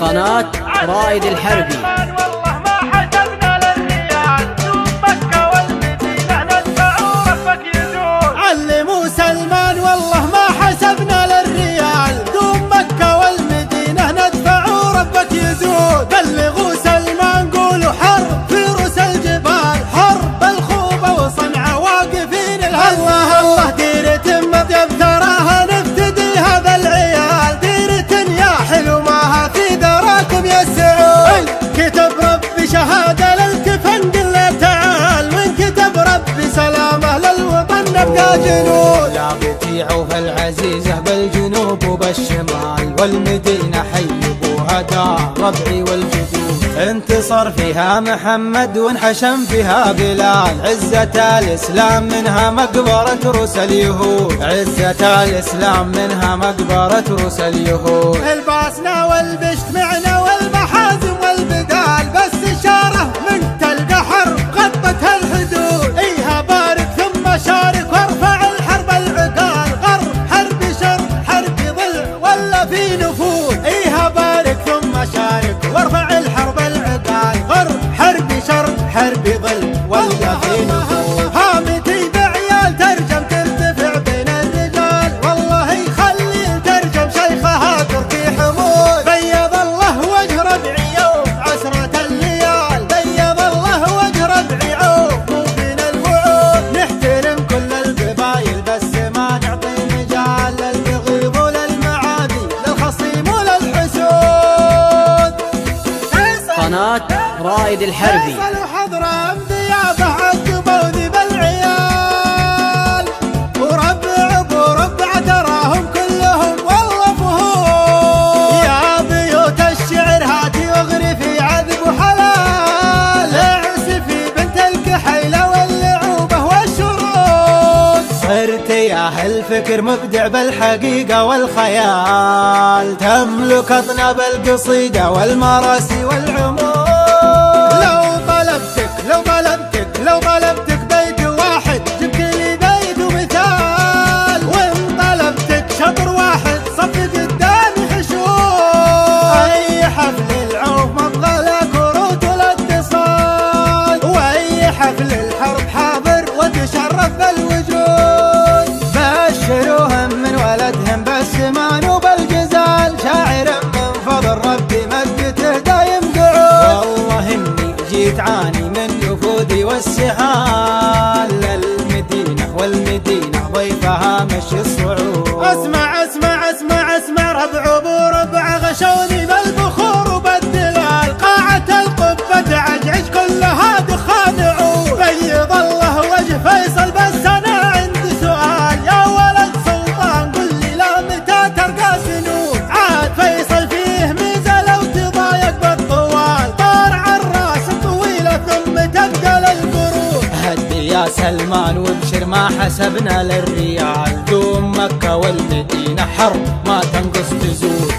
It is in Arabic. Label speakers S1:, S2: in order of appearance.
S1: قناة رائد الحربي.
S2: والله ما حسبنا للريال، دوم مكة والمدينة ندفع وربك يزول.
S3: علموا سلمان والله ما حسبنا للريال، دوم مكة والمدينة ندفع وربك يزول. بلغوا سلمان قولوا حرب في رؤوس الجبال، حرب الخوبة وصنعاء واقفين الهل. الله الله ديرة مطيب تراها نفتديها بالعيال، ديرة يا حلو ماها في ذراكم يا السعود. كتب ربي شهادة للكفن قل تعال، وان كتب ربي سلامة للوطن نبقى جنود.
S4: لا بتيعوا فالعزيزة بالجنوب وبالشمال، والمدينة حيبوها دار ربعي والجدود. انتصر فيها محمد وانحشم فيها بلال، عزة الإسلام منها مقبرة رؤوس اليهود، عزة الإسلام منها مقبرة رؤوس اليهود.
S3: الباسنا والبشت معنا والمحازم والبدال، بس إشارة من تلقى حرب غطتها الحدود. إيها بارك ثم شارك وارفع الحرب العقال، غرب حرب شرق حرب ضلع ولا في نفوذ. إيها بارك ثم شارك وارفع الحرب العقال، غرب حرب شرق حرب ضلع ولا في نفوذ. هامتي بعيال ترجم ترتفع بين الرجال، والله يخلي ترجم شيخها تركي حمود. بيض الله وجه ربعي يوم عسرة الليال، بيض الله وجه ربعي عوف مو بين الوعود. نحترم كل القبايل بس ما نعطي مجال للبغيض وللمعادي للخصيم وللحسود.
S1: قناة رائد الحربي.
S3: فيصل وحضرة ضيافة عقبوا ذي بالعيال، وربع تراهم كلهم والله فهود. يا بيوت الشعر هاتي واغرفي عذب وحلال، اعسفي بنت الكحيلة واللعوبة والشرود.
S4: صرت يا هالفكر مبدع بالحقيقة والخيال، تملك أطناب القصيدة والمراسي والعمود.
S3: لو طلبتك بيت واحد جبت لي بيت ومثال، وان طلبتك شطر واحد صف قدامي حشود. اي حفل العوف مضغى له كروت والاتصال، واي حفل الحرب حاضر وتشرف بالوجود.
S4: بشروهم من ولدهم بالسمان وبالجزال، شاعر من فضل ربي مجته دايم قعود. والله اني جيت عاني من نفوذي والسحال، المدينة والمدينة ضيفها مشي الصعود.
S3: اسمع ربع وربع غشوني بالبخور وبالدلال، قاعة القبة تعجعج كلها دخان عود. بيض الله وجه فيصل بس انا عندي سؤال، يا ولد سلطان قل لي لا متى ترقى سنود. عاد فيصل فيه ميزة لو تضايق بالطوال، طار عالراس طويلة ثم تبقى للقرود.
S4: هدي يا سلمان وابشر ما حسبنا للريال، دوم مكة والمدينة حرب ما تنقص تزود.